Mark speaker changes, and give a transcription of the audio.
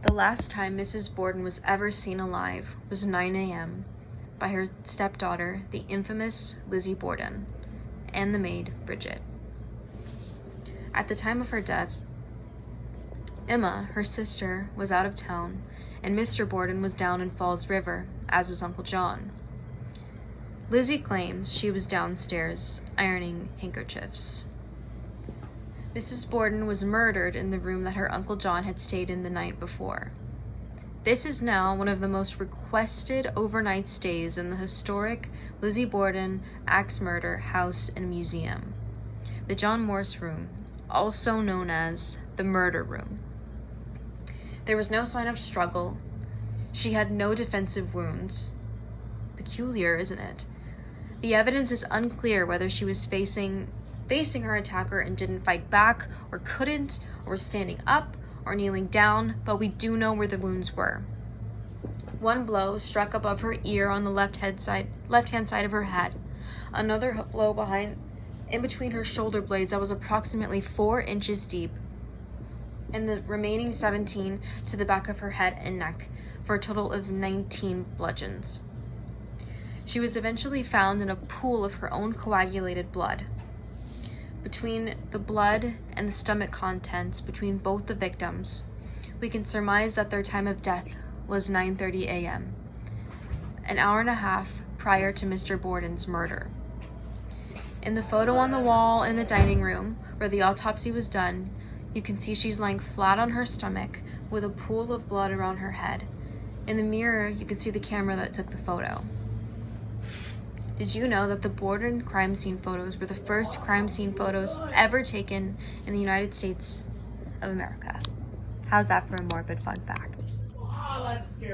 Speaker 1: The last time Mrs. Borden was ever seen alive was 9 a.m. by her stepdaughter, the infamous Lizzie Borden, and the maid, Bridget. At the time of her death, Emma, her sister, was out of town, and Mr. Borden was down in Falls River, as was Uncle John. Lizzie claims she was downstairs ironing handkerchiefs. Mrs. Borden was murdered in the room that her Uncle John had stayed in the night before. This is now one of the most requested overnight stays in the historic Lizzie Borden Axe Murder House and Museum, the John Morse Room, also known as the Murder Room. There was no sign of struggle. She had no defensive wounds. Peculiar, isn't it? The evidence is unclear whether she was facing her attacker and didn't fight back, or couldn't, or was standing up, or kneeling down, but we do know where the wounds were. One blow struck above her ear on the left-hand side of her head. Another blow in between her shoulder blades that was approximately 4 inches deep, and the remaining 17 to the back of her head and neck, for a total of 19 bludgeons. She was eventually found in a pool of her own coagulated blood. Between the blood and the stomach contents between both the victims, we can surmise that their time of death was 9:30 a.m., an hour and a half prior to Mr. Borden's murder. In the photo on the wall in the dining room where the autopsy was done, you can see she's lying flat on her stomach with a pool of blood around her head. In the mirror, you can see the camera that took the photo. Did you know that the Borden crime scene photos were the first crime scene photos ever taken in the United States of America? How's that for a morbid fun fact?
Speaker 2: Oh, that's scary.